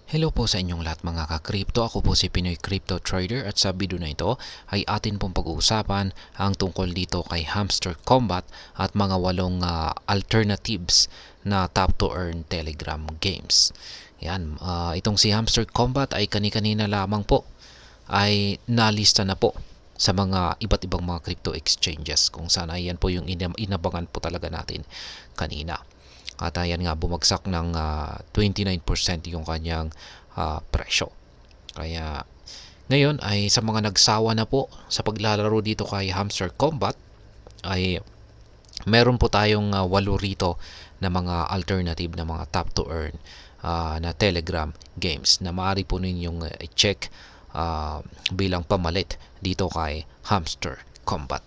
Hello po sa inyong lahat mga ka-crypto. Ako po si Pinoy Crypto Trader at sa video na ito ay atin pong pag-uusapan ang tungkol dito kay Hamster Combat at mga walong alternatives na top to earn Telegram games. Yan, itong si Hamster Combat ay kani-kanina lamang po ay nalista na po sa mga iba't ibang mga crypto exchanges kung saan ay yan po yung inabangan po talaga natin kanina. At ayan nga, bumagsak ng 29% yung kanyang presyo. Kaya ngayon ay sa mga nagsawa na po sa paglalaro dito kay Hamster Combat ay meron po tayong 8 rito na mga alternative na mga top to earn na Telegram games na maaari po ninyong i-check bilang pamalit dito kay Hamster Combat.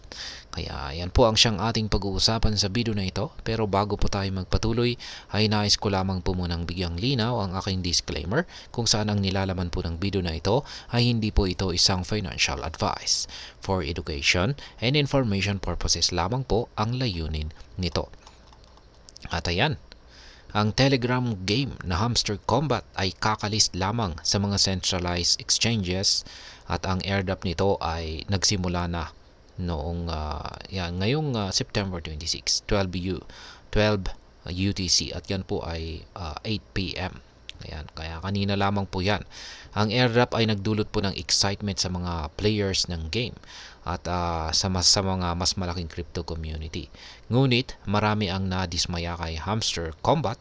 Kaya yan po ang siyang ating pag-uusapan sa video na ito. Pero bago po tayo magpatuloy ay nais ko lamang po munang bigyang linaw ang aking disclaimer kung saan ang nilalaman po ng video na ito ay hindi po ito isang financial advice. For education and information purposes lamang po ang layunin nito. At ayan, ang Telegram game na Hamster Combat ay kakalist lamang sa mga centralized exchanges at ang airdrop nito ay nagsimula na noong ngayong September 26, 12 UTC at yan po ay 8 PM. Ayan, kaya kanina lamang po yan. Ang airdrop ay nagdulot po ng excitement sa mga players ng game at sa mga mas malaking crypto community. Ngunit marami ang nadismaya kay Hamster Combat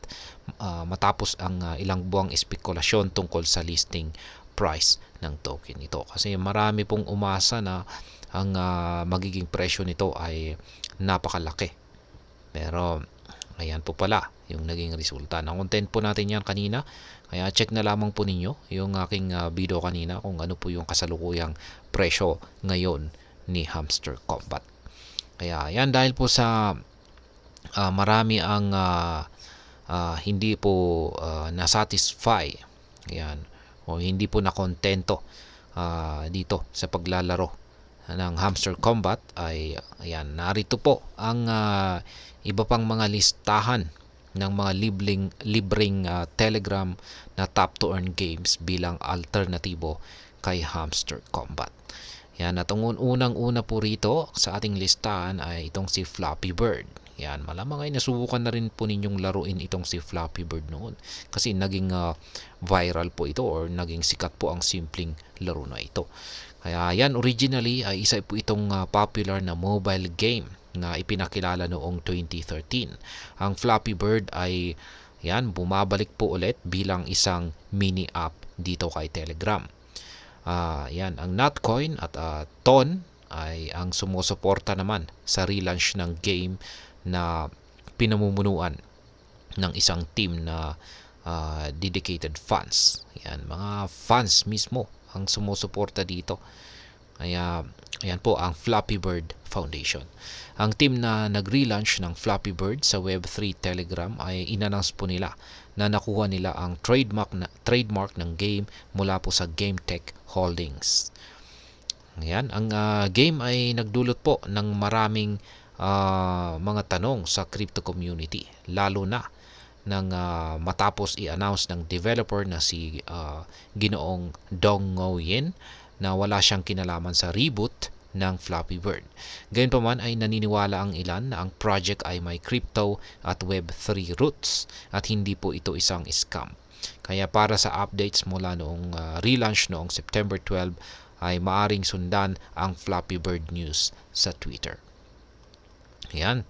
matapos ang ilang buwang espekulasyon tungkol sa listing price ng token ito. Kasi marami pong umasa na ang magiging presyo nito ay napakalaki. Pero ayan po pala yung naging resulta. Na-content po natin yan kanina. Kaya check na lamang po ninyo yung aking video kanina kung ano po yung kasalukuyang presyo ngayon ni Hamster Combat. Kaya yan, dahil po sa marami ang hindi po nasatisfy, ayan, o hindi po nakontento dito sa paglalaro ng Hamster Combat ay ayan, narito po ang iba pang mga listahan ng mga libreng Telegram na top to earn games bilang alternatibo kay Hamster Combat. Yan, at ang unang-una po rito sa ating listahan ay itong si Flappy Bird. Yan, malamang ay nasubukan na rin po ninyong laruin itong si Flappy Bird noon. Kasi naging viral po ito or naging sikat po ang simpleng laro na ito. Kaya yan, originally ay isa po itong popular na mobile game na ipinakilala noong 2013. Ang Flappy Bird ay yan, bumabalik po ulit bilang isang mini app dito kay Telegram. Yan, ang Notcoin at Ton ay ang sumusuporta naman sa relaunch ng game na pinamumunuan ng isang team na dedicated fans. Yan, mga fans mismo ang sumusuporta dito. Kaya ayan po ang Flappy Bird Foundation. Ang team na nag-relaunch ng Flappy Bird sa Web3 Telegram ay inannounce po nila na nakuha nila ang trademark ng game mula po sa GameTech Holdings. Ayan, ang game ay nagdulot po ng maraming mga tanong sa crypto community, lalo na nang matapos i-announce ng developer na si Ginoong Dong Nguyen na wala siyang kinalaman sa reboot ng Flappy Bird. Gayunpaman ay naniniwala ang ilan na ang project ay may crypto at Web3 roots at hindi po ito isang scam. Kaya para sa updates mula noong relaunch noong September 12 ay maaring sundan ang Flappy Bird News sa Twitter. Ayan.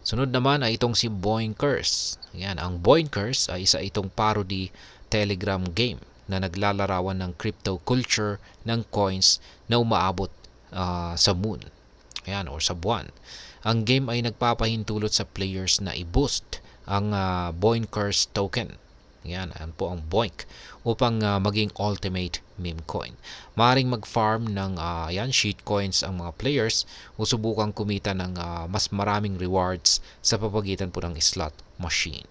Sunod naman ay itong si Boinkers. Ayan, ang Boinkers ay isa itong parody Telegram game na naglalarawan ng crypto culture ng coins na umaabot sa moon. Ayan, or sa buwan. Ang game ay nagpapahintulot sa players na i-boost ang Boinkers token. Yan po ang Boink upang maging ultimate meme coin. Maaring mag-farm ng shitcoins ang mga players o subukang kumita ng mas maraming rewards sa papagitan po ng slot machine.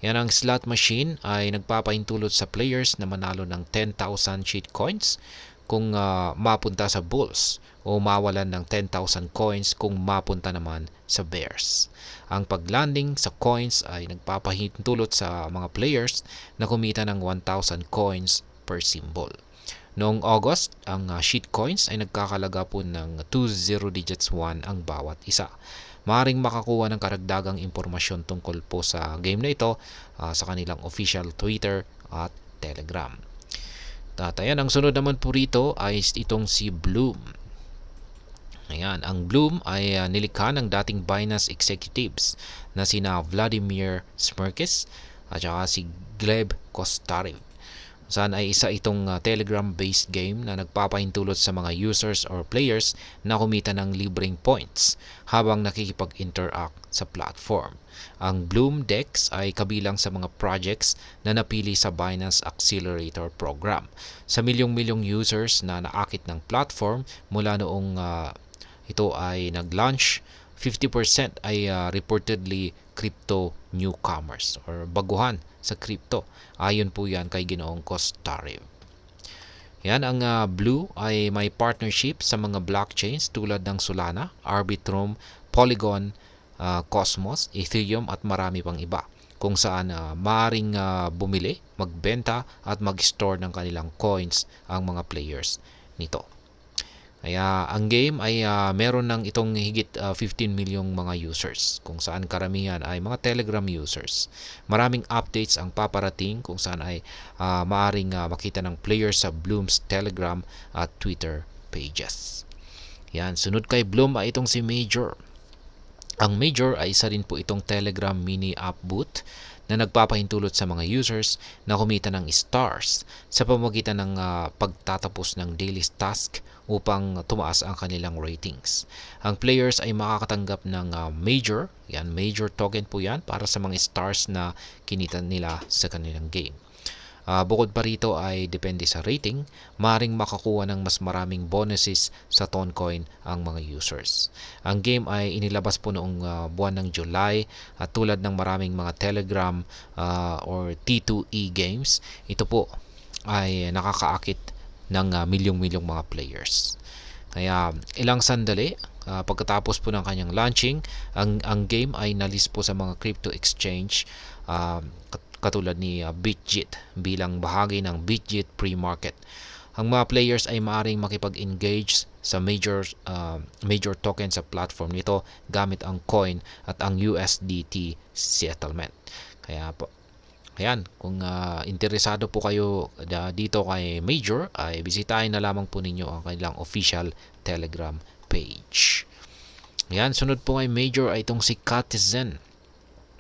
Yan, ang slot machine ay nagpapahintulot sa players na manalo ng 10,000 shitcoins kung mapunta sa Bulls o mawalan ng 10,000 coins kung mapunta naman sa Bears. Ang paglanding sa coins ay nagpapahintulot sa mga players na kumita ng 1,000 coins per symbol. Noong August, ang shitcoins ay nagkakalaga po ng 20 digits 1 ang bawat isa. Maaaring makakuha ng karagdagang impormasyon tungkol po sa game na ito sa kanilang official Twitter at Telegram. At ayan, ang sunod naman po rito ay itong si Bloom. Ayan, ang Bloom ay nilikha ng dating Binance executives na sina Vladimir Smirkis at saka si Gleb Kostarev. Saan ay isa itong Telegram-based game na nagpapahintulot sa mga users or players na kumita ng libreng points habang nakikipag-interact sa platform. Ang Bloom Dex ay kabilang sa mga projects na napili sa Binance Accelerator Program. Sa milyong-milyong users na naakit ng platform mula noong ito ay nag-launch, 50% ay reportedly crypto newcomers or baguhan sa crypto. Ayon po yan kay Ginoong Kostarev. Yan, ang Blue ay may partnership sa mga blockchains tulad ng Solana, Arbitrum, Polygon, Cosmos, Ethereum at marami pang iba, kung saan maaaring bumili, magbenta at mag-store ng kanilang coins ang mga players nito. Kaya ang game ay meron ng itong higit 15 milyong mga users, kung saan karamihan ay mga Telegram users. Maraming updates ang paparating kung saan ay maaring makita ng players sa Bloom's Telegram at Twitter pages. Yan, sunod kay Bloom ay itong si Major. Ang Major ay isa rin po itong Telegram mini app boot na nagpapahintulot sa mga users na kumita ng stars sa pamamagitan ng pagtatapos ng daily task upang tumaas ang kanilang ratings. Ang players ay makakatanggap ng Major, yan, Major token po yan para sa mga stars na kinita nila sa kanilang game. Bukod pa rito ay depende sa rating, maaaring makakuha ng mas maraming bonuses sa Toncoin ang mga users. Ang game ay inilabas po noong buwan ng July at tulad ng maraming mga Telegram or T2E games, ito po ay nakakaakit ng milyong-milyong mga players. Kaya ilang sandali pagkatapos po ng kanyang launching, ang game ay nalist po sa mga crypto exchange katulad ni Bitget bilang bahagi ng Bitget pre-market. Ang mga players ay maaaring makipag-engage sa major token sa platform nito gamit ang coin at ang USDT settlement. Kaya po, ayan, kung interesado po kayo dito kay Major, ay bisitahin na lamang po ninyo ang kanilang official Telegram page. Ayan, sunod po kay Major ay itong si Katizen.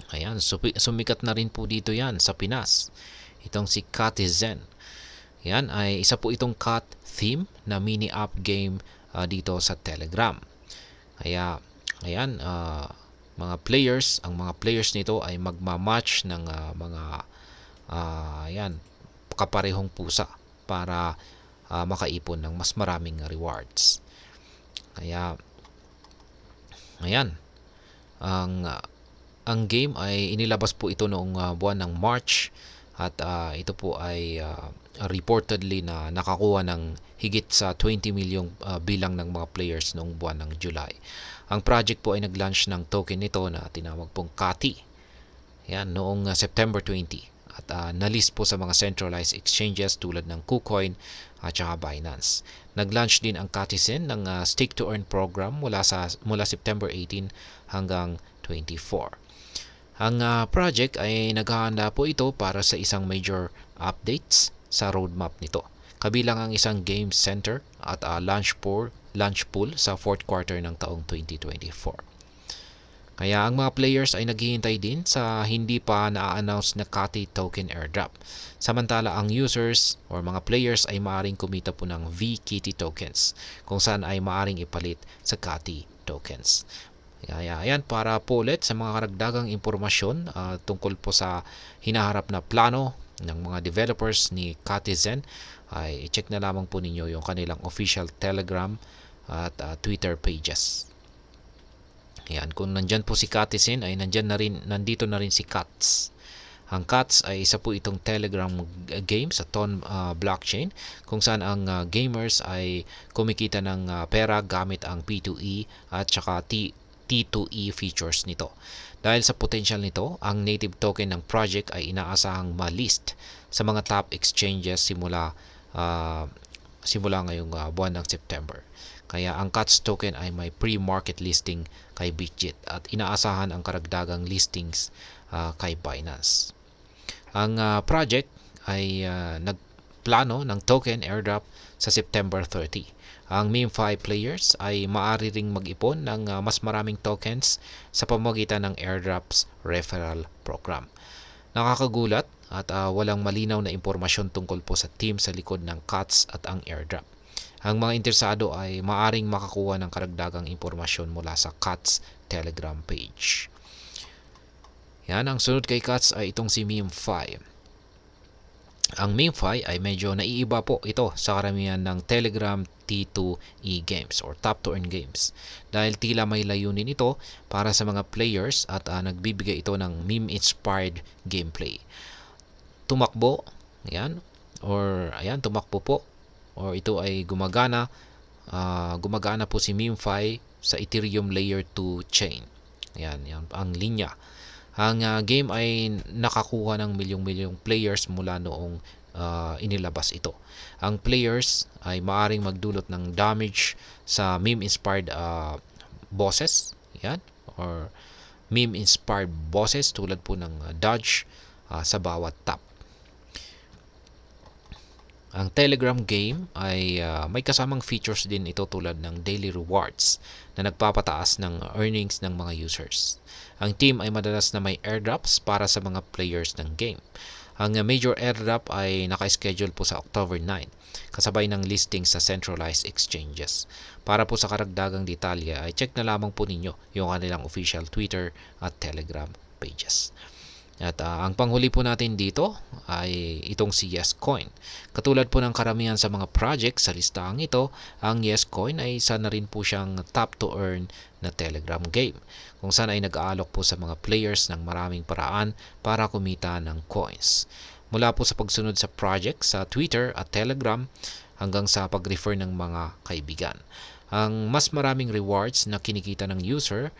Ayan, sumikat na rin po dito yan sa Pinas. Itong si Katizen. Yan ay isa po itong cat theme na mini app game dito sa Telegram. Kaya, ayan, ang mga players nito ay magmamatch ng mga ayan, kaparehong pusa para makaipon ng mas maraming rewards. Kaya, ayan, ang game ay inilabas po ito noong buwan ng March at ito po ay reportedly na nakakuha ng higit sa 20 milyong bilang ng mga players noong buwan ng July. Ang project po ay nag-launch ng token nito na tinawag pong KATI. Yan, noong September 20 at nalist po sa mga centralized exchanges tulad ng KuCoin at saka Binance. Nag-launch din ang Katizen ng Stake to Earn program mula September 18 hanggang 24. Ang project ay naghahanda po ito para sa isang major updates sa roadmap nito. Kabilang ang isang game center at launch pool sa fourth quarter ng taong 2024. Kaya ang mga players ay naghihintay din sa hindi pa na-announce na KATI token airdrop. Samantala ang users or mga players ay maaaring kumita po ng VKITI tokens kung saan ay maaaring ipalit sa KATI tokens. Kaya ayan, para po ulit sa mga karagdagang impormasyon tungkol po sa hinaharap na plano ng mga developers ni Katizen, ay i-check na lamang po ninyo yung kanilang official Telegram at Twitter pages. Ayan, kung nandyan po si Katizen ay nandito na rin si Kats. Ang CATS ay isa po itong Telegram game sa Ton blockchain kung saan ang gamers ay kumikita ng pera gamit ang P2E at saka T2E features nito. Dahil sa potential nito, ang native token ng project ay inaasahang ma-list sa mga top exchanges simula ngayong buwan ng September. Kaya ang CATS token ay may pre-market listing kay Bitget at inaasahan ang karagdagang listings kay Binance. Ang project ay nagplano ng token airdrop sa September 30. Ang MemeFi players ay maaari ring mag-ipon ng mas maraming tokens sa pamamagitan ng airdrops referral program. Nakakagulat at walang malinaw na impormasyon tungkol po sa team sa likod ng CATS at ang airdrop. Ang mga interesado ay maaring makakuha ng karagdagang impormasyon mula sa CATS Telegram page. Yan, ang sunod kay CATS ay itong si MemeFi. Ang MemeFi ay medyo naiiba po ito sa karamihan ng Telegram T2E games or Tap to Earn games dahil tila may layunin ito para sa mga players at nagbibigay ito ng meme-inspired gameplay. Tumakbo, tumakbo po or ito ay gumagana po si MemeFi sa Ethereum Layer 2 chain. Yan ang linya. Ang game ay nakakuha ng milyong-milyong players mula noong inilabas ito. Ang players ay maaring magdulot ng damage sa meme-inspired bosses, or meme-inspired bosses tulad po ng dodge sa bawat tap. Ang Telegram game ay may kasamang features din ito tulad ng daily rewards na nagpapataas ng earnings ng mga users. Ang team ay madalas na may airdrops para sa mga players ng game. Ang major airdrop ay naka-schedule po sa October 9, kasabay ng listing sa centralized exchanges. Para po sa karagdagang detalye ay check na lamang po ninyo yung kanilang official Twitter at Telegram pages. At ang panghuli po natin dito ay itong si YesCoin. Katulad po ng karamihan sa mga projects sa listahang ito, ang YesCoin ay isa na rin po siyang top to earn na Telegram game kung saan ay nag-aalok po sa mga players ng maraming paraan para kumita ng coins. Mula po sa pagsunod sa project sa Twitter at Telegram hanggang sa pag-refer ng mga kaibigan. Ang mas maraming rewards na kinikita ng user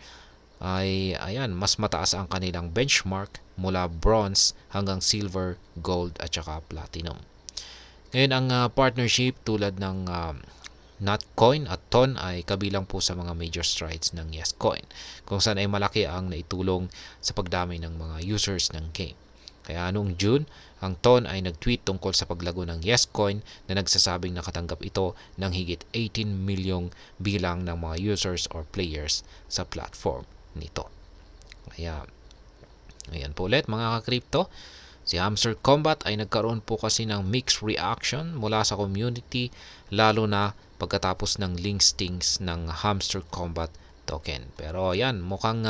ay mas mataas ang kanilang benchmark mula bronze hanggang silver, gold at saka platinum. Ngayon ang partnership tulad ng Notcoin at Ton ay kabilang po sa mga major strides ng YesCoin kung saan ay malaki ang naitulong sa pagdami ng mga users ng game. Kaya noong June, ang Ton ay nag-tweet tungkol sa paglago ng YesCoin na nagsasabing nakatanggap ito ng higit 18 milyong bilang ng mga users or players sa platform nito. Kaya ayan po ulit mga ka-crypto. Si Hamster Combat ay nagkaroon po kasi ng mixed reaction mula sa community lalo na pagkatapos ng listings ng Hamster Combat token. Pero ayan, mukhang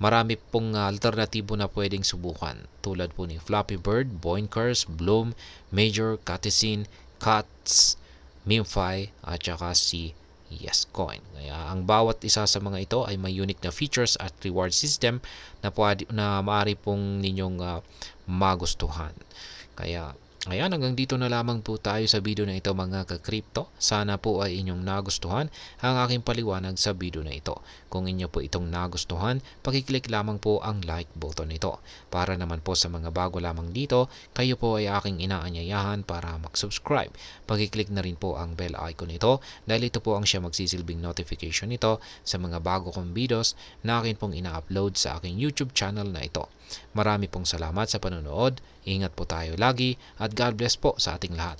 marami pong alternatibo na pwedeng subukan tulad po ni Flappy Bird, Boinkers, Bloom, Major, Catizin, CATS, MemeFi at saka si YesCoin. Kaya ang bawat isa sa mga ito ay may unique na features at reward system na maaari pong ninyong magustuhan. Kaya ayan, hanggang dito na lamang po tayo sa video na ito mga ka-crypto. Sana po ay inyong nagustuhan ang aking paliwanag sa video na ito. Kung inyo po itong nagustuhan, pakiclick lamang po ang like button nito. Para naman po sa mga bago lamang dito, kayo po ay aking inaanyayahan para mag-subscribe. Pakiclick na rin po ang bell icon nito dahil ito po ang siya magsisilbing notification nito sa mga bago kong videos na akin pong ina-upload sa aking YouTube channel na ito. Marami pong salamat sa panonood. Ingat po tayo lagi at God bless po sa ating lahat.